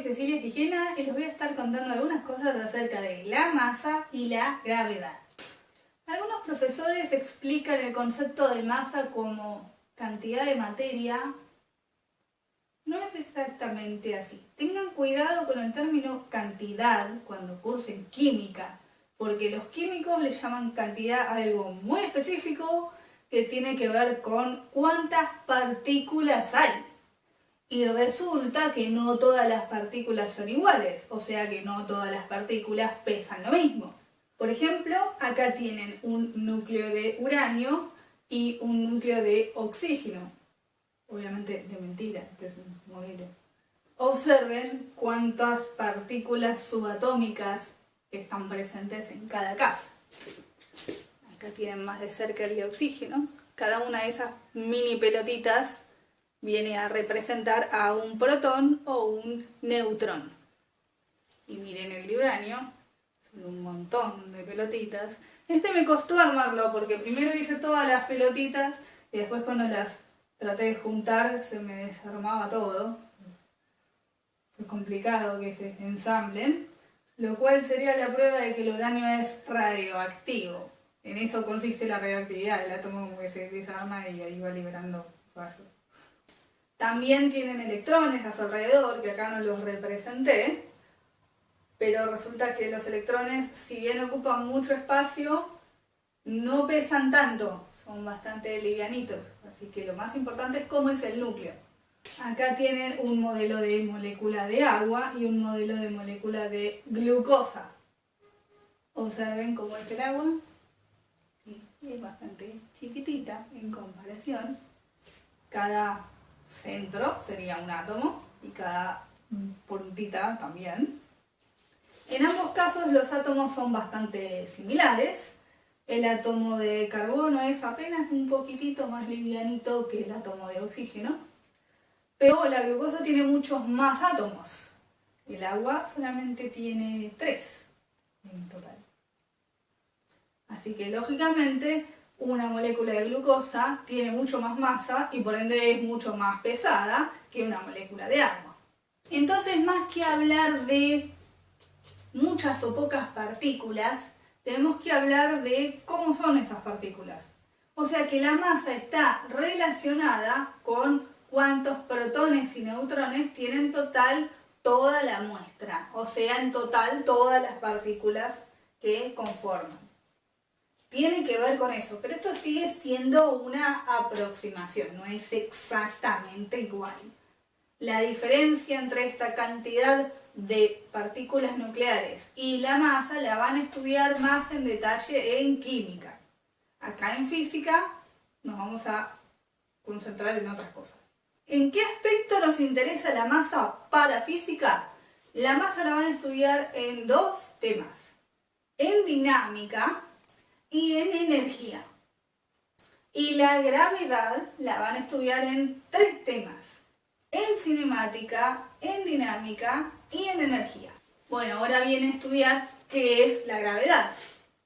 soy Cecilia Quijena y les voy a estar contando algunas cosas acerca de la masa y la gravedad. Algunos profesores explican el concepto de masa como cantidad de materia. No es exactamente así. Tengan cuidado con el término cantidad cuando cursen química, porque los químicos le llaman cantidad a algo muy específico que tiene que ver con cuántas partículas hay. Y resulta que no todas las partículas son iguales, o sea que no todas las partículas pesan lo mismo. Por ejemplo, acá tienen un núcleo de uranio y un núcleo de oxígeno. Obviamente de mentira, este es un modelo. Observen cuántas partículas subatómicas están presentes en cada caso. Acá tienen más de cerca el de oxígeno. Cada una de esas mini pelotitas viene a representar a un protón o un neutrón. Y miren el de uranio, son un montón de pelotitas. Este me costó armarlo porque primero hice todas las pelotitas y después cuando las traté de juntar se me desarmaba todo. Es complicado que se ensamblen, lo cual sería la prueba de que el uranio es radioactivo. En eso consiste la radioactividad, el átomo como que se desarma y ahí va liberando rayos. También tienen electrones a su alrededor, que acá no los representé, pero resulta que los electrones, si bien ocupan mucho espacio, no pesan tanto, son bastante livianitos, así que lo más importante es cómo es el núcleo. Acá tienen un modelo de molécula de agua y un modelo de molécula de glucosa. Observen cómo es el agua, sí, es bastante chiquitita en comparación. Cada centro sería un átomo y cada puntita también. En ambos casos los átomos son bastante similares. El átomo de carbono es apenas un poquitito más livianito que el átomo de oxígeno, pero la glucosa tiene muchos más átomos. El agua solamente tiene 3 en total. Así que lógicamente una molécula de glucosa tiene mucho más masa y por ende es mucho más pesada que una molécula de agua. Entonces, más que hablar de muchas o pocas partículas, tenemos que hablar de cómo son esas partículas. O sea que la masa está relacionada con cuántos protones y neutrones tiene en total toda la muestra. O sea, en total todas las partículas que conforman. Tiene que ver con eso, pero esto sigue siendo una aproximación, no es exactamente igual. La diferencia entre esta cantidad de partículas nucleares y la masa la van a estudiar más en detalle en química. Acá en física nos vamos a concentrar en otras cosas. ¿En qué aspecto nos interesa la masa para física? La masa la van a estudiar en 2 temas. En dinámica y en energía. Y la gravedad la van a estudiar en 3 temas. En cinemática, en dinámica y en energía. Bueno, ahora viene a estudiar qué es la gravedad.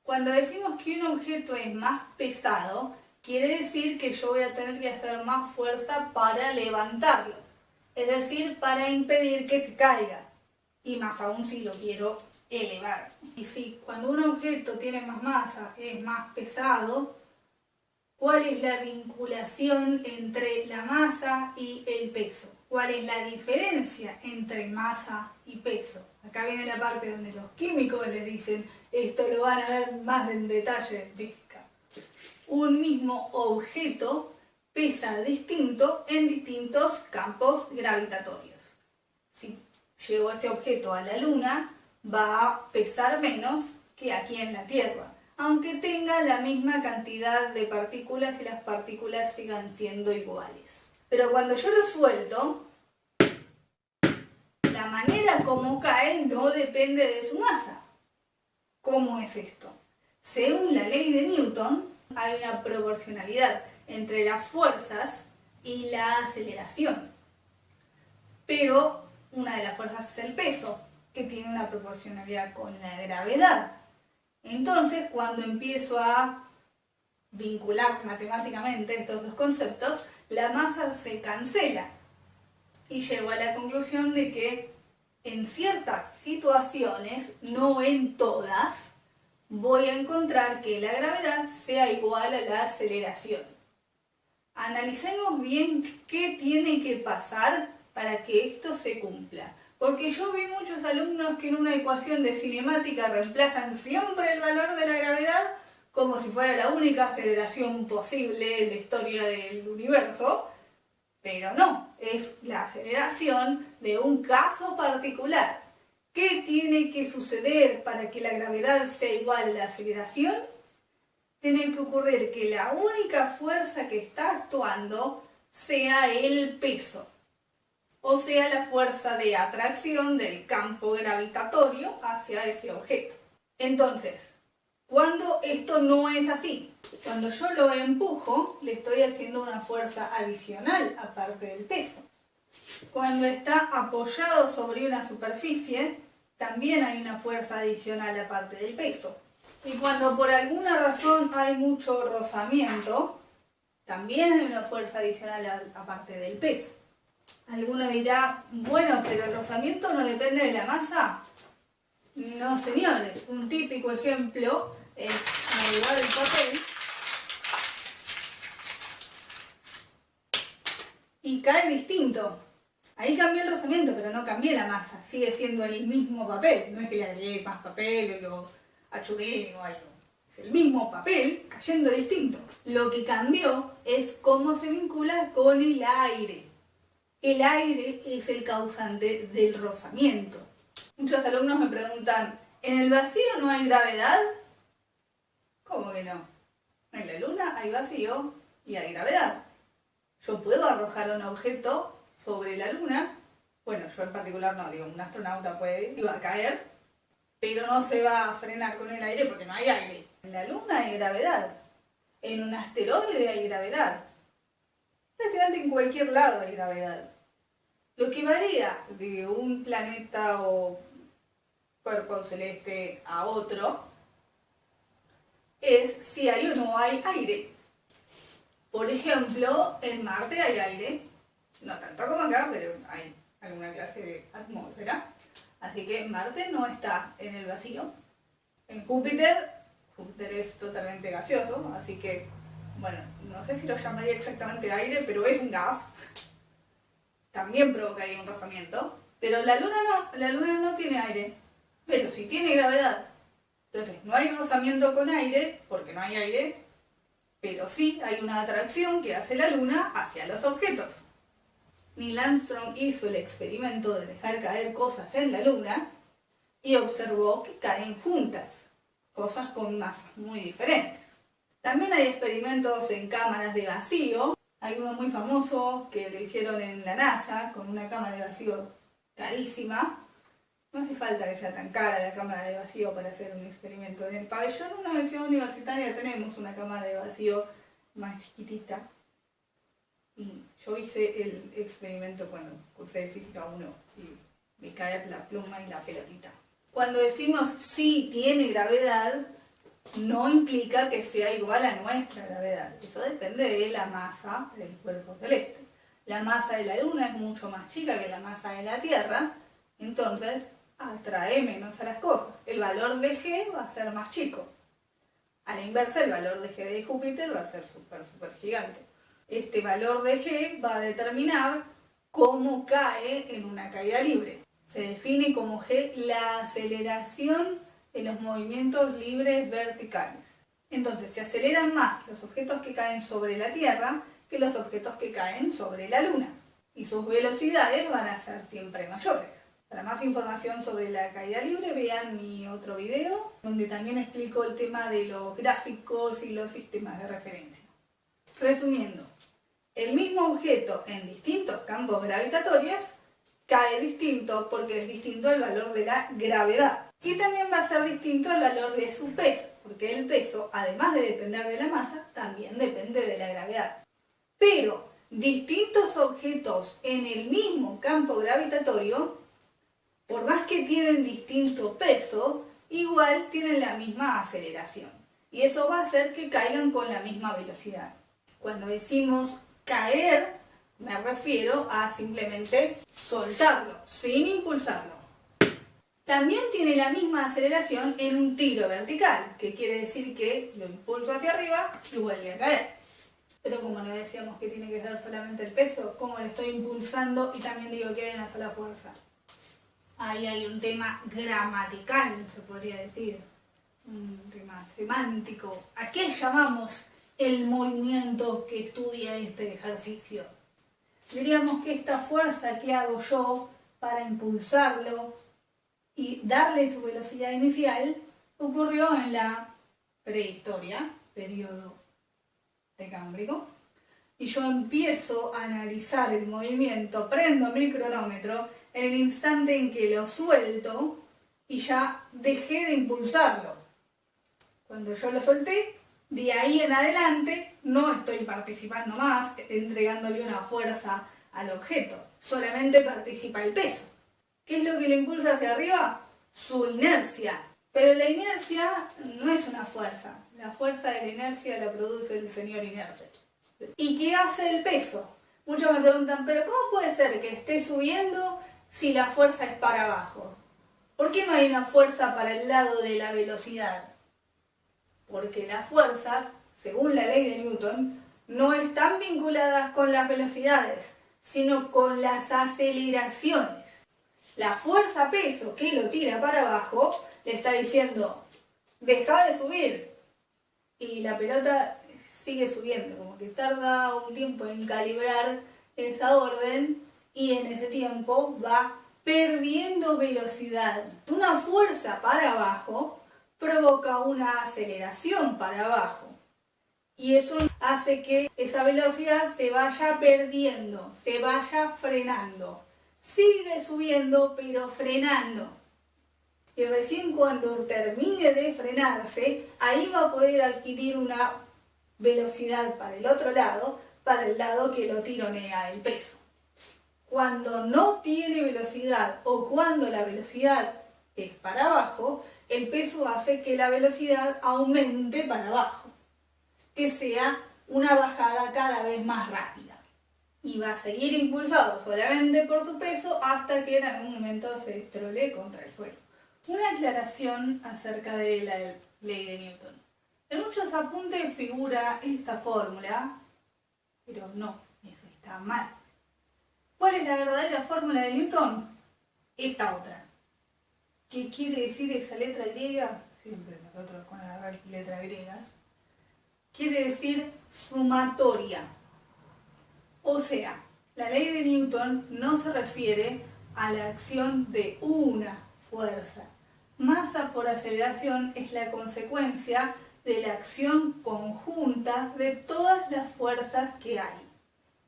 Cuando decimos que un objeto es más pesado, quiere decir que yo voy a tener que hacer más fuerza para levantarlo. Es decir, para impedir que se caiga. Y más aún si lo quiero elevar. Y si cuando un objeto tiene más masa, es más pesado, ¿cuál es la vinculación entre la masa y el peso? ¿Cuál es la diferencia entre masa y peso? Acá viene la parte donde los químicos les dicen, esto lo van a ver más en detalle en física. Un mismo objeto pesa distinto en distintos campos gravitatorios. Si llevo este objeto a la Luna, va a pesar menos que aquí en la Tierra, aunque tenga la misma cantidad de partículas y las partículas sigan siendo iguales. Pero cuando yo lo suelto, la manera como cae no depende de su masa. ¿Cómo es esto? Según la ley de Newton, hay una proporcionalidad entre las fuerzas y la aceleración. Pero una de las fuerzas es el peso, que tiene una proporcionalidad con la gravedad. Entonces, cuando empiezo a vincular matemáticamente estos 2 conceptos, la masa se cancela. Y llego a la conclusión de que en ciertas situaciones, no en todas, voy a encontrar que la gravedad sea igual a la aceleración. Analicemos bien qué tiene que pasar para que esto se cumpla. Porque yo vi muchos alumnos que en una ecuación de cinemática reemplazan siempre el valor de la gravedad como si fuera la única aceleración posible en la historia del universo, pero no, es la aceleración de un caso particular. ¿Qué tiene que suceder para que la gravedad sea igual a la aceleración? Tiene que ocurrir que la única fuerza que está actuando sea el peso, o sea, la fuerza de atracción del campo gravitatorio hacia ese objeto. Entonces, cuando esto no es así, cuando yo lo empujo, le estoy haciendo una fuerza adicional aparte del peso. Cuando está apoyado sobre una superficie, también hay una fuerza adicional aparte del peso. Y cuando por alguna razón hay mucho rozamiento, también hay una fuerza adicional aparte del peso. Alguno dirá, bueno, pero el rozamiento no depende de la masa. No, señores. Un típico ejemplo es agarrar el papel y cae distinto. Ahí cambió el rozamiento, pero no cambié la masa. Sigue siendo el mismo papel. No es que le agregué más papel o lo achuré o algo. Es el mismo papel cayendo distinto. Lo que cambió es cómo se vincula con el aire. El aire es el causante del rozamiento. Muchos alumnos me preguntan, ¿en el vacío no hay gravedad? ¿Cómo que no? En la luna hay vacío y hay gravedad. Yo puedo arrojar un objeto sobre la luna, bueno, yo en particular no, digo, un astronauta puede, y va a caer, pero no se va a frenar con el aire porque no hay aire. En la luna hay gravedad, en un asteroide hay gravedad, prácticamente en cualquier lado hay gravedad. Lo que varía de un planeta o cuerpo celeste a otro es si hay o no hay aire. Por ejemplo, en Marte hay aire, no tanto como acá, pero hay alguna clase de atmósfera. Así que Marte no está en el vacío. En Júpiter es totalmente gaseoso, así que, bueno, no sé si lo llamaría exactamente aire, pero es un gas. También provocaría un rozamiento. Pero la Luna no tiene aire, pero sí tiene gravedad. Entonces, no hay rozamiento con aire, porque no hay aire, pero sí hay una atracción que hace la Luna hacia los objetos. Neil Armstrong hizo el experimento de dejar caer cosas en la Luna y observó que caen juntas, cosas con masas muy diferentes. También hay experimentos en cámaras de vacío. Hay uno muy famoso que lo hicieron en la NASA con una cámara de vacío carísima. No hace falta que sea tan cara la cámara de vacío para hacer un experimento. En el pabellón 1 de Ciudad Universitaria tenemos una cámara de vacío más chiquitita. Y yo hice el experimento cuando cursé Física 1 y me cae la pluma y la pelotita. Cuando decimos sí tiene gravedad, no implica que sea igual a nuestra gravedad. Eso depende de la masa del cuerpo celeste. La masa de la Luna es mucho más chica que la masa de la Tierra, entonces atrae menos a las cosas. El valor de G va a ser más chico. A la inversa, el valor de G de Júpiter va a ser súper gigante. Este valor de G va a determinar cómo cae en una caída libre. Se define como G la aceleración de los movimientos libres verticales. Entonces, se aceleran más los objetos que caen sobre la Tierra que los objetos que caen sobre la Luna. Y sus velocidades van a ser siempre mayores. Para más información sobre la caída libre, vean mi otro video, donde también explico el tema de los gráficos y los sistemas de referencia. Resumiendo, el mismo objeto en distintos campos gravitatorios cae distinto porque es distinto el valor de la gravedad. Y también va a ser distinto el valor de su peso, porque el peso, además de depender de la masa, también depende de la gravedad. Pero distintos objetos en el mismo campo gravitatorio, por más que tienen distinto peso, igual tienen la misma aceleración. Y eso va a hacer que caigan con la misma velocidad. Cuando decimos caer, me refiero a simplemente soltarlo, sin impulsarlo. también tiene la misma aceleración en un tiro vertical, que quiere decir que lo impulso hacia arriba y vuelve a caer. Pero como no decíamos que tiene que ser solamente el peso, ¿cómo lo estoy impulsando? Y también digo que hay una sola fuerza. Ahí hay un tema gramatical, se podría decir, un tema semántico. ¿A qué llamamos el movimiento que estudia este ejercicio? Diríamos que esta fuerza que hago yo para impulsarlo y darle su velocidad inicial ocurrió en la prehistoria, periodo precámbrico, y yo empiezo a analizar el movimiento, prendo mi cronómetro en el instante en que lo suelto y ya dejé de impulsarlo. Cuando yo lo solté, de ahí en adelante no estoy participando más, entregándole una fuerza al objeto, solamente participa el peso. ¿Qué es lo que le impulsa hacia arriba? Su inercia. Pero la inercia no es una fuerza. La fuerza de la inercia la produce el señor inerte. ¿Y qué hace el peso? Muchos me preguntan, ¿pero cómo puede ser que esté subiendo si la fuerza es para abajo? ¿Por qué no hay una fuerza para el lado de la velocidad? Porque las fuerzas, según la ley de Newton, no están vinculadas con las velocidades, sino con las aceleraciones. La fuerza peso que lo tira para abajo le está diciendo, deja de subir. Y la pelota sigue subiendo, como que tarda un tiempo en calibrar esa orden y en ese tiempo va perdiendo velocidad. Una fuerza para abajo provoca una aceleración para abajo. Y eso hace que esa velocidad se vaya perdiendo, se vaya frenando. Sigue subiendo, pero frenando. Y recién cuando termine de frenarse, ahí va a poder adquirir una velocidad para el otro lado, para el lado que lo tironea el peso. Cuando no tiene velocidad o cuando la velocidad es para abajo, el peso hace que la velocidad aumente para abajo, que sea una bajada cada vez más rápida. Y va a seguir impulsado solamente por su peso hasta que en algún momento se estrole contra el suelo. Una aclaración acerca de la ley de Newton. En muchos apuntes figura esta fórmula, pero no, eso está mal. ¿Cuál es la verdadera fórmula de Newton? Esta otra. ¿Qué quiere decir esa letra griega? Siempre nosotros con las letras griegas. Quiere decir sumatoria. O sea, la ley de Newton no se refiere a la acción de una fuerza. Masa por aceleración es la consecuencia de la acción conjunta de todas las fuerzas que hay.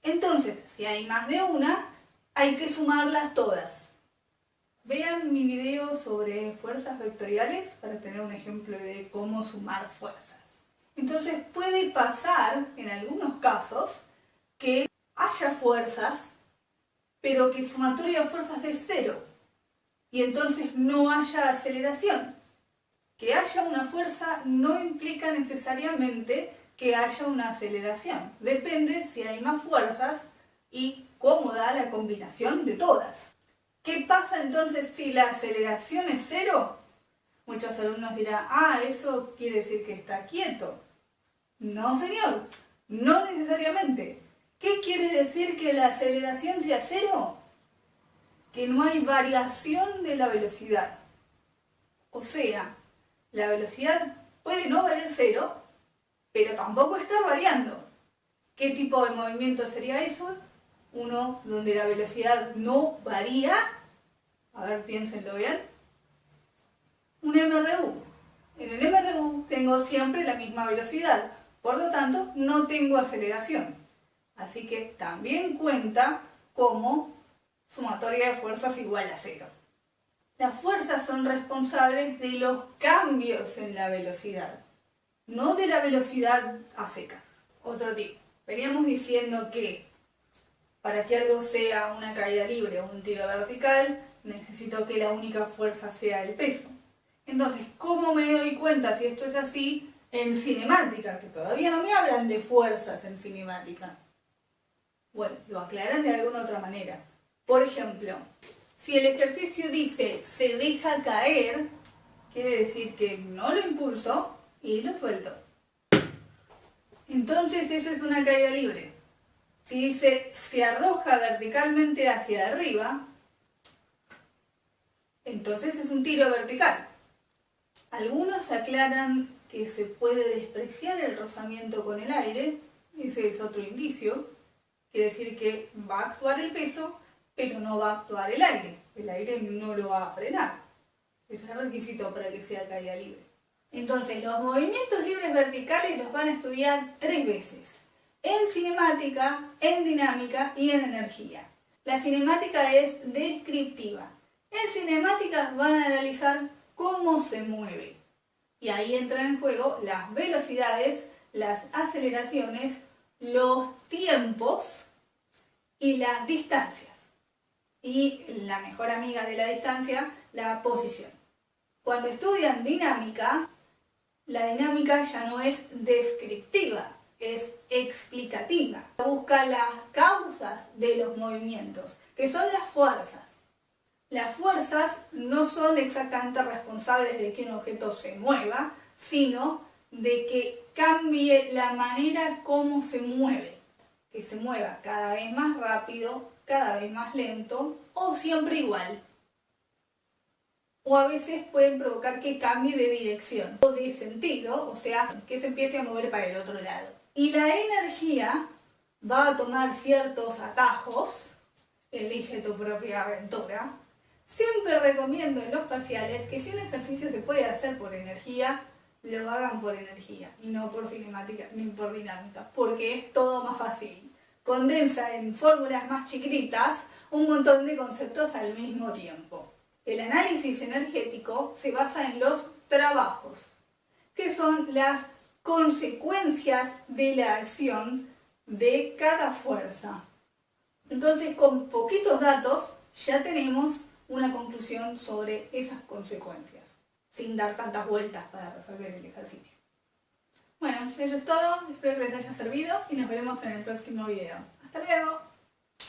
Entonces, si hay más de una, hay que sumarlas todas. Vean mi video sobre fuerzas vectoriales para tener un ejemplo de cómo sumar fuerzas. Entonces, puede pasar, en algunos casos, que haya fuerzas, pero que sumatoria de fuerzas es cero. Y entonces no haya aceleración. Que haya una fuerza no implica necesariamente que haya una aceleración. Depende si hay más fuerzas y cómo da la combinación de todas. ¿Qué pasa entonces si la aceleración es cero? Muchos alumnos dirán, eso quiere decir que está quieto. No, señor, no necesariamente. ¿Qué quiere decir que la aceleración sea cero? Que no hay variación de la velocidad. O sea, la velocidad puede no valer cero, pero tampoco está variando. ¿Qué tipo de movimiento sería eso? Uno donde la velocidad no varía. A ver, piénsenlo bien. Un MRU. En el MRU tengo siempre la misma velocidad, por lo tanto no tengo aceleración. Así que también cuenta como sumatoria de fuerzas igual a cero. Las fuerzas son responsables de los cambios en la velocidad, no de la velocidad a secas. Otro tip. Veníamos diciendo que para que algo sea una caída libre o un tiro vertical, necesito que la única fuerza sea el peso. Entonces, ¿cómo me doy cuenta si esto es así en cinemática? Que todavía no me hablan de fuerzas en cinemática. Bueno, lo aclaran de alguna otra manera. Por ejemplo, Si el ejercicio dice se deja caer, quiere decir que no lo impulso y lo suelto. Entonces eso es una caída libre. Si dice se arroja verticalmente hacia arriba, entonces es un tiro vertical. Algunos aclaran que se puede despreciar el rozamiento con el aire, ese es otro indicio. Quiere decir que va a actuar el peso, pero no va a actuar el aire no lo va a frenar. Es un requisito para que sea caída libre. Entonces, los movimientos libres verticales los van a estudiar 3 veces. En cinemática, en dinámica y en energía. La cinemática es descriptiva. En cinemática van a analizar cómo se mueve. Y ahí entran en juego las velocidades, las aceleraciones, los tiempos y las distancias. Y la mejor amiga de la distancia, la posición. Cuando estudian dinámica, la dinámica ya no es descriptiva, es explicativa. Busca las causas de los movimientos, que son las fuerzas. Las fuerzas no son exactamente responsables de que un objeto se mueva, sino de que cambie la manera como se mueve. Que se mueva cada vez más rápido, cada vez más lento o siempre igual. O a veces pueden provocar que cambie de dirección o de sentido, o sea, que se empiece a mover para el otro lado. Y la energía va a tomar ciertos atajos, elige tu propia aventura. Siempre recomiendo en los parciales que si un ejercicio se puede hacer por energía, lo hagan por energía y no por cinemática ni por dinámica, porque es todo más fácil. Condensa en fórmulas más chiquititas un montón de conceptos al mismo tiempo. El análisis energético se basa en los trabajos, que son las consecuencias de la acción de cada fuerza. Entonces, con poquitos datos ya tenemos una conclusión sobre esas consecuencias, sin dar tantas vueltas para resolver el ejercicio. Bueno, eso es todo, espero que les haya servido y nos veremos en el próximo video. ¡Hasta luego!